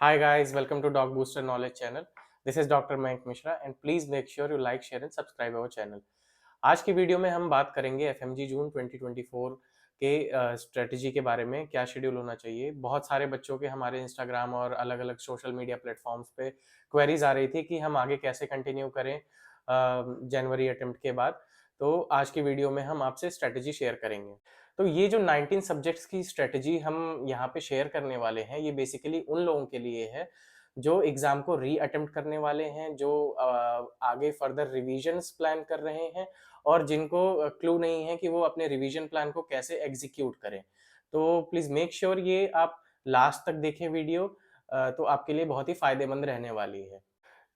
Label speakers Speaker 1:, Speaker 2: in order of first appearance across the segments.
Speaker 1: Hi guys, welcome to Dog Booster Knowledge channel. This is Dr. Mayank Mishra and please make sure you like, share and subscribe our channel. आज की video में हम बात करेंगे FMG जून 2024 के strategy के बारे में, क्या शेड्यूल होना चाहिए। बहुत सारे बच्चों के हमारे इंस्टाग्राम और अलग अलग सोशल मीडिया प्लेटफॉर्म्स पे क्वेरीज आ रही थी कि हम आगे कैसे कंटिन्यू करें जनवरी अटेम्प्ट के बाद। तो आज की वीडियो में हम आपसे स्ट्रेटजी शेयर करेंगे। तो ये जो 19 सब्जेक्ट्स की स्ट्रेटजी हम यहाँ पे शेयर करने वाले हैं, ये बेसिकली उन लोगों के लिए है जो एग्जाम को री अटेम्प्ट करने वाले हैं, जो आगे फर्दर रिविजन्स प्लान कर रहे हैं और जिनको क्लू नहीं है कि वो अपने रिवीजन प्लान को कैसे एग्जीक्यूट करें। तो प्लीज मेक श्योर ये आप लास्ट तक देखें वीडियो, तो आपके लिए बहुत ही फायदेमंद रहने वाली है।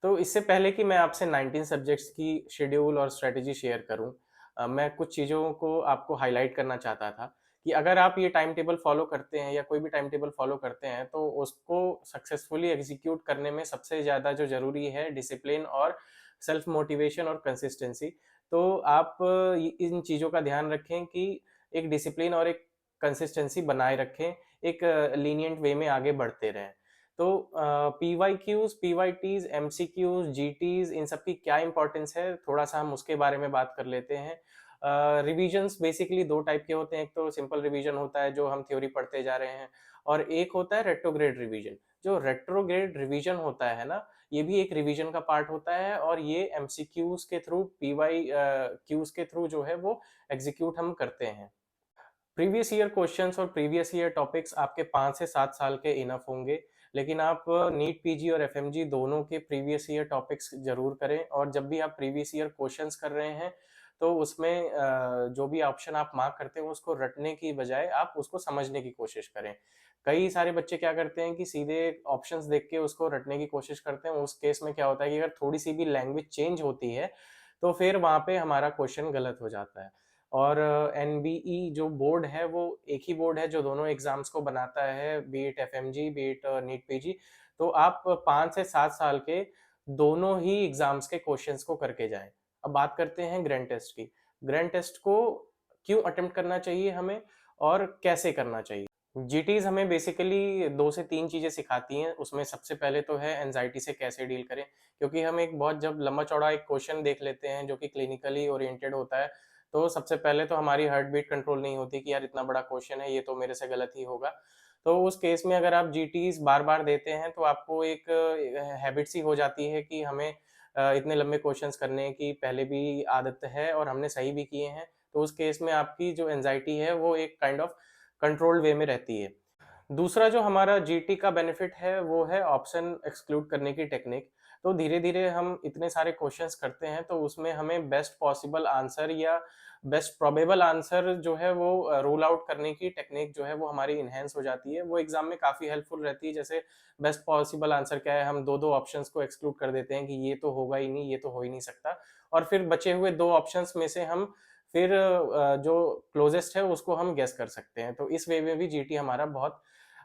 Speaker 1: तो इससे पहले कि मैं आपसे 19 सब्जेक्ट्स की शेड्यूल और स्ट्रेटजी शेयर करूं, मैं कुछ चीज़ों को आपको हाईलाइट करना चाहता था कि अगर आप ये टाइम टेबल फॉलो करते हैं या कोई भी टाइम टेबल फॉलो करते हैं तो उसको सक्सेसफुली एग्जीक्यूट करने में सबसे ज़्यादा जो ज़रूरी है डिसिप्लिन और सेल्फ मोटिवेशन और कंसिस्टेंसी। तो आप इन चीज़ों का ध्यान रखें कि एक डिसिप्लिन और एक कंसिस्टेंसी बनाए रखें, एक लीनियंट वे में आगे बढ़ते रहें। तो P Y Qs, P Y Ts, M C Qs, G Ts, इन सब की क्या इंपॉर्टेंस है, थोड़ा सा हम उसके बारे में बात कर लेते हैं। रिविजन्स बेसिकली दो टाइप के होते हैं, एक तो सिंपल रिवीजन होता है जो हम थ्योरी पढ़ते जा रहे हैं, और एक होता है रेट्रोग्रेड रिवीजन। जो रेट्रोग्रेड रिवीजन होता है ना, ये भी एक रिवीजन का पार्ट होता है और ये एमसीक्यूज के थ्रू, पीवाई क्यूज के थ्रू जो है वो एग्जीक्यूट हम करते हैं। प्रीवियस ईयर क्वेश्चंस और प्रीवियस ईयर टॉपिक्स आपके 5 से 7 साल के इनफ होंगे, लेकिन आप नीट पीजी और एफएमजी दोनों के प्रीवियस ईयर टॉपिक्स जरूर करें। और जब भी आप प्रीवियस ईयर क्वेश्चंस कर रहे हैं तो उसमें जो भी ऑप्शन आप मार्क करते हैं उसको रटने की बजाय आप उसको समझने की कोशिश करें। कई सारे बच्चे क्या करते हैं कि सीधे ऑप्शंस देख के उसको रटने की कोशिश करते हैं। उस केस में क्या होता है कि अगर थोड़ी सी भी लैंग्वेज चेंज होती है तो फिर वहां पे हमारा क्वेश्चन गलत हो जाता है। और एनबीई जो बोर्ड है वो एक ही बोर्ड है जो दोनों एग्जाम्स को बनाता है, be it FMG, be it NEET PG. तो आप 5 से 7 साल के दोनों ही एग्जाम्स के क्वेश्चंस को करके जाएं। अब बात करते हैं ग्रैंड टेस्ट की। ग्रैंड टेस्ट को क्यों अटेम्प्ट करना चाहिए हमें और कैसे करना चाहिए। जीटीज हमें बेसिकली 2 से 3 चीजें सिखाती हैं। उसमें सबसे पहले तो है एंजाइटी से कैसे डील करें, क्योंकि हम एक बहुत जब लंबा चौड़ा एक क्वेश्चन देख लेते हैं जो कि क्लिनिकली ओरिएंटेड होता है, तो सबसे पहले तो हमारी हार्ट बीट कंट्रोल नहीं होती कि यार इतना बड़ा क्वेश्चन है, ये तो मेरे से गलत ही होगा। तो उस केस में अगर आप जीटीज बार बार देते हैं तो आपको एक हैबिट सी हो जाती है कि हमें इतने लंबे क्वेश्चंस करने की पहले भी आदत है और हमने सही भी किए हैं। तो उस केस में आपकी जो एंजाइटी है वो एक काइंड ऑफ कंट्रोल्ड वे में रहती है। दूसरा जो हमारा जीटी का बेनिफिट है वो है ऑप्शन एक्सक्लूड करने की टेक्निक। तो धीरे धीरे हम इतने सारे क्वेश्चंस करते हैं तो उसमें हमें बेस्ट पॉसिबल आंसर या बेस्ट प्रोबेबल आंसर जो है वो रूल आउट करने की टेक्निक जो है वो हमारी इनहेंस हो जाती है। वो एग्जाम में काफी हेल्पफुल रहती है। जैसे बेस्ट पॉसिबल आंसर क्या है, हम दो दो ऑप्शंस को एक्सक्लूड कर देते हैं कि ये तो होगा ही नहीं, ये तो हो ही नहीं सकता, और फिर बचे हुए दो ऑप्शंस में से हम फिर जो क्लोजेस्ट है उसको हम गेस कर सकते हैं। तो इस वे में भी जीटी हमारा बहुत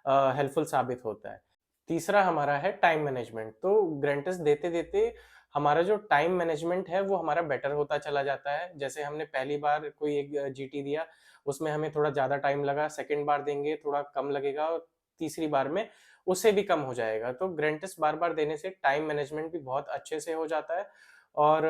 Speaker 1: हेल्पफुल साबित होता है। तीसरा हमारा है टाइम मैनेजमेंट। तो ग्रैंड टेस्ट देते देते हमारा जो टाइम मैनेजमेंट है वो हमारा बेटर होता चला जाता है। जैसे हमने पहली बार कोई एक जीटी दिया, उसमें हमें थोड़ा ज्यादा टाइम लगा, सेकेंड बार देंगे थोड़ा कम लगेगा, और तीसरी बार में उससे भी कम हो जाएगा। तो ग्रैंड टेस्ट बार बार देने से टाइम मैनेजमेंट भी बहुत अच्छे से हो जाता है। और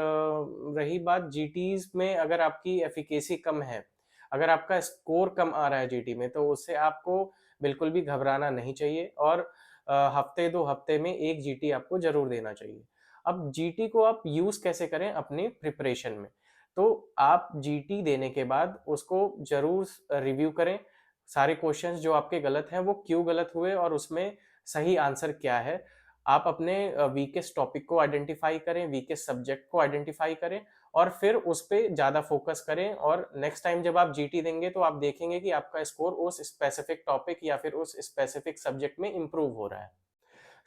Speaker 1: रही बात जीटीज में, अगर आपकी एफिकेसी कम है, अगर आपका स्कोर कम आ रहा है जीटी में, तो उससे आपको बिल्कुल भी घबराना नहीं चाहिए और हफ्ते 2 हफ्ते में एक जीटी आपको जरूर देना चाहिए। अब जीटी को आप यूज कैसे करें अपनी प्रिपरेशन में। तो आप जीटी देने के बाद उसको जरूर रिव्यू करें। सारे क्वेश्चंस जो आपके गलत हैं वो क्यों गलत हुए और उसमें सही आंसर क्या है। आप अपने वीकेस्ट टॉपिक को आइडेंटिफाई करें, वीकेस्ट सब्जेक्ट को आइडेंटिफाई करें और फिर उस पे ज्यादा फोकस करें। और नेक्स्ट टाइम जब आप जीटी देंगे तो आप देखेंगे कि आपका स्कोर उस स्पेसिफिक टॉपिक या फिर उस स्पेसिफिक सब्जेक्ट में इंप्रूव हो रहा है।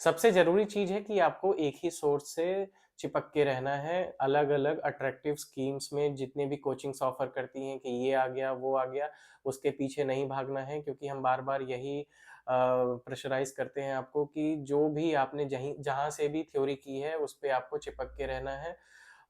Speaker 1: सबसे जरूरी चीज है कि आपको एक ही सोर्स से चिपक के रहना है। अलग अलग अट्रैक्टिव स्कीम्स में जितने भी कोचिंग्स ऑफर करती हैं कि ये आ गया वो आ गया, उसके पीछे नहीं भागना है, क्योंकि हम बार बार यही प्रेशराइज करते हैं आपको कि जो भी आपने जहां से भी थ्योरी की है उस पे आपको चिपक के रहना है।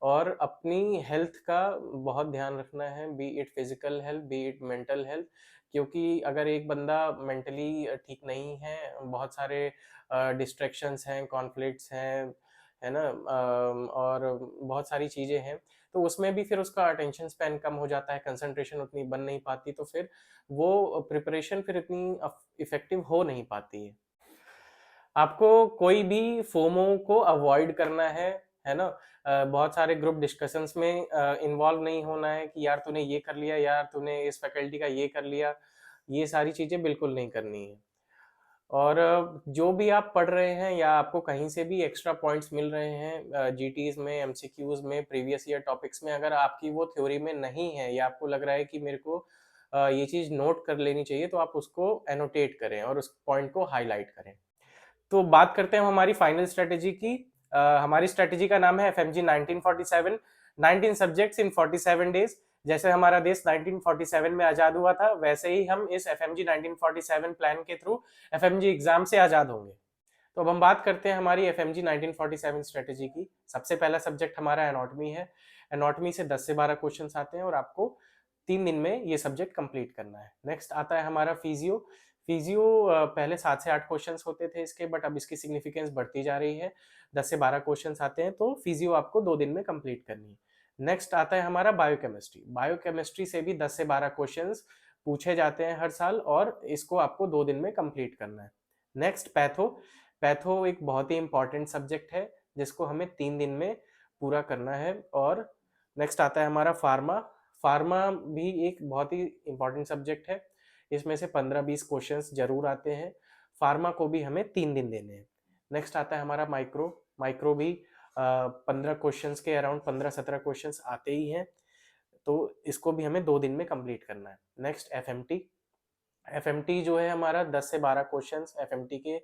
Speaker 1: और अपनी हेल्थ का बहुत ध्यान रखना है, be it physical health, B it mental health, क्योंकि अगर एक बंदा मेंटली ठीक नहीं है, बहुत सारे डिस्ट्रैक्शंस हैं, कॉन्फ्लिक्ट्स हैं, है ना, और बहुत सारी चीज़ें हैं, तो उसमें भी फिर उसका अटेंशन स्पैन कम हो जाता है, कंसंट्रेशन उतनी बन नहीं पाती, तो फिर वो प्रिपरेशन फिर इतनी इफेक्टिव हो नहीं पाती है। आपको कोई भी फोमो को अवॉइड करना है ना। बहुत सारे ग्रुप डिस्कशंस में इन्वॉल्व नहीं होना है कि यार तूने ये कर लिया, यार तूने इस फैकल्टी का ये कर लिया, ये सारी चीजें बिल्कुल नहीं करनी है। और जो भी आप पढ़ रहे हैं या आपको कहीं से भी एक्स्ट्रा पॉइंट्स मिल रहे हैं जीटीज में, एमसीक्यूज में, प्रीवियस ईयर टॉपिक्स में, अगर आपकी वो थ्योरी में नहीं है या आपको लग रहा है कि मेरे को ये चीज नोट कर लेनी चाहिए, तो आप उसको एनोटेट करें और उस पॉइंट को हाईलाइट करें। तो बात करते हैं हमारी फाइनल स्ट्रेटेजी की। हमारी स्ट्रेटेजी का नाम है एफएमजी 1947, 19 सब्जेक्ट्स इन 47 डेज। जैसे हमारा देश 1947 में आजाद हुआ था, वैसे ही हम इस एफएमजी 1947 प्लान के थ्रू एफएमजी एग्जाम से आजाद होंगे। तो अब हम बात करते हैं हमारी एफएमजी 1947 स्ट्रेटेजी की। सबसे पहला सब्जेक्ट हमारा एनाटॉमी है। एनाटॉमी से 10 से 12 क्वेश्चंस आते हैं और आपको 3 दिन में ये सब्जेक्ट कंप्लीट करना है। नेक्स्ट आता है हमारा फिजियो। फिजियो पहले 7 से 8 क्वेश्चंस होते थे इसके, बट अब इसकी सिग्निफिकेंस बढ़ती जा रही है, 10 से 12 क्वेश्चंस आते हैं, तो फिजियो आपको 2 दिन में कंप्लीट करनी है। नेक्स्ट आता है हमारा बायोकेमिस्ट्री। बायोकेमिस्ट्री से भी 10 से 12 क्वेश्चंस पूछे जाते हैं हर साल, और इसको आपको 2 दिन में कंप्लीट करना है। Next patho. पैथो एक बहुत ही इंपॉर्टेंट सब्जेक्ट है जिसको हमें 3 दिन में पूरा करना है। और नेक्स्ट आता है हमारा फार्मा। फार्मा भी एक बहुत ही इंपॉर्टेंट सब्जेक्ट है, इसमें से 15-20 क्वेश्चंस जरूर आते हैं। फार्मा को भी हमें 3 दिन देने हैं। नेक्स्ट आता है हमारा माइक्रो। माइक्रो भी 15 क्वेश्चंस के अराउंड 15-17 क्वेश्चंस आते ही हैं, तो इसको भी हमें 2 दिन में कंप्लीट करना है। Next FMT. एफएमटी जो है हमारा 10 से 12 क्वेश्चंस एफएमटी के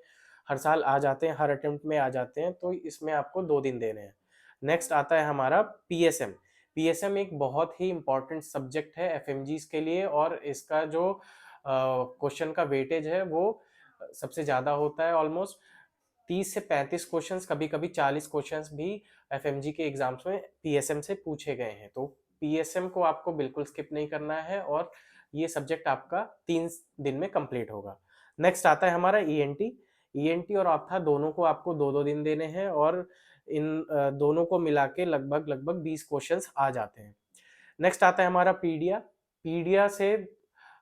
Speaker 1: हर साल आ जाते हैं, हर अटेम्प्ट में आ जाते हैं, तो इसमें आपको 2 दिन देने हैं। नेक्स्ट आता है हमारा पीएसएम। पीएसएम एक बहुत ही इंपॉर्टेंट सब्जेक्ट है एफएमजीज के लिए, और इसका जो क्वेश्चन का वेटेज है वो सबसे ज्यादा होता है। ऑलमोस्ट 30 से 35 क्वेश्चंस, कभी कभी 40 क्वेश्चंस भी एफएमजी के एग्जाम्स में पीएसएम से पूछे गए हैं। तो पीएसएम को आपको बिल्कुल स्किप नहीं करना है, और ये सब्जेक्ट आपका 3 दिन में कंप्लीट होगा। नेक्स्ट आता है हमारा ईएनटी। ईएनटी और ऑप्था दोनों को आपको 2-2 दिन देने हैं, और इन दोनों को मिला के लगभग लगभग 20 क्वेश्चंस आ जाते हैं। नेक्स्ट आता है हमारा पीडिया। पीडिया से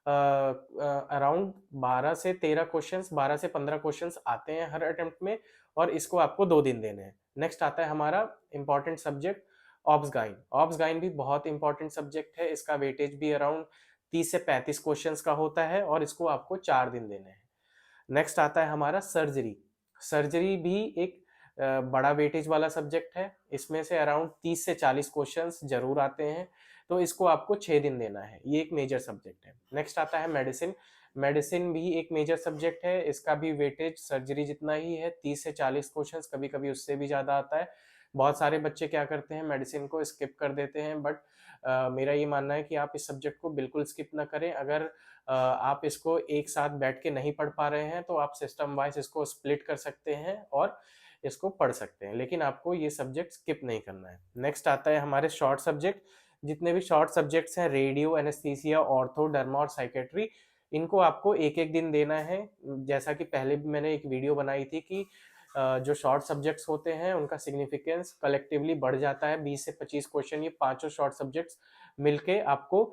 Speaker 1: अराउंड 12 से 13 क्वेश्चंस, 12 से 15 क्वेश्चंस आते हैं हर अटेम्प्ट में, और इसको आपको 2 दिन देने हैं। नेक्स्ट आता है हमारा इंपॉर्टेंट सब्जेक्ट ऑब्सगाइन। ऑब्सगाइन भी बहुत इंपॉर्टेंट सब्जेक्ट है, इसका वेटेज भी अराउंड 30 से 35 क्वेश्चंस का होता है, और इसको आपको 4 दिन देने हैं। नेक्स्ट आता है हमारा सर्जरी। सर्जरी भी एक बड़ा वेटेज वाला सब्जेक्ट है, इसमें से अराउंड 30 से 40 क्वेश्चंस जरूर आते हैं, तो इसको आपको 6 दिन देना है। ये एक मेजर सब्जेक्ट है। नेक्स्ट आता है मेडिसिन। मेडिसिन भी एक मेजर सब्जेक्ट है, इसका भी वेटेज सर्जरी जितना ही है, 30 से 40 क्वेश्चंस, कभी कभी उससे भी ज्यादा आता है। बहुत सारे बच्चे क्या करते हैं, मेडिसिन को स्किप कर देते हैं, बट मेरा ये मानना है कि आप इस सब्जेक्ट को बिल्कुल स्किप ना करें। अगर आप इसको एक साथ बैठ के नहीं पढ़ पा रहे हैं, तो आप सिस्टम वाइज इसको स्प्लिट कर सकते हैं और इसको पढ़ सकते हैं, लेकिन आपको ये सब्जेक्ट स्किप नहीं करना है। नेक्स्ट आता है हमारे शॉर्ट सब्जेक्ट। जितने भी शॉर्ट सब्जेक्ट्स हैं, रेडियो, एनेस्थीसिया, ऑर्थो, डर्मा और साइकेट्री, इनको आपको एक एक दिन देना है। जैसा कि पहले भी मैंने एक वीडियो बनाई थी कि जो शॉर्ट सब्जेक्ट्स होते हैं उनका सिग्निफिकेंस कलेक्टिवली बढ़ जाता है। 20 से 25 क्वेश्चन ये पांचों शॉर्ट सब्जेक्ट्स मिलके आपको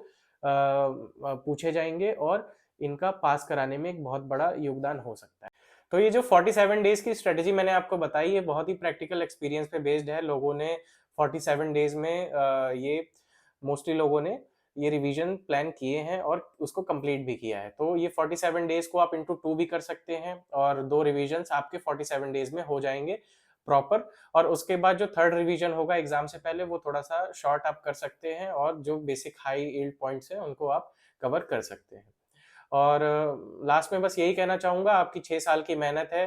Speaker 1: पूछे जाएंगे, और इनका पास कराने में एक बहुत बड़ा योगदान हो सकता है। तो ये जो 47 डेज की स्ट्रेटेजी मैंने आपको बताई, ये बहुत ही प्रैक्टिकल एक्सपीरियंस पे बेस्ड है। लोगों ने 47 डेज में ये मोस्टली लोगों ने ये रिवीजन प्लान किए हैं और उसको कंप्लीट भी किया है। तो ये 47 डेज को आप इंटू 2 भी कर सकते हैं, और 2 रिवीजन्स आपके 47 डेज में हो जाएंगे प्रॉपर। और उसके बाद जो थर्ड रिवीजन होगा एग्जाम से पहले, वो थोड़ा सा शॉर्ट आप कर सकते हैं, और जो बेसिक हाई यील्ड पॉइंट्स हैं उनको आप कवर कर सकते हैं। और लास्ट में बस यही कहना चाहूंगा, आपकी 6 साल की मेहनत है,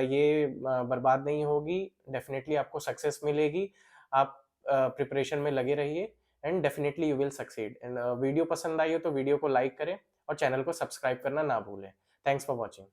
Speaker 1: ये बर्बाद नहीं होगी, डेफिनेटली आपको सक्सेस मिलेगी। आप प्रिपरेशन में लगे रहिए, and definitely you will succeed. And video पसंद आई हो तो वीडियो को लाइक करें और चैनल को सब्सक्राइब करना ना भूलें। Thanks for watching.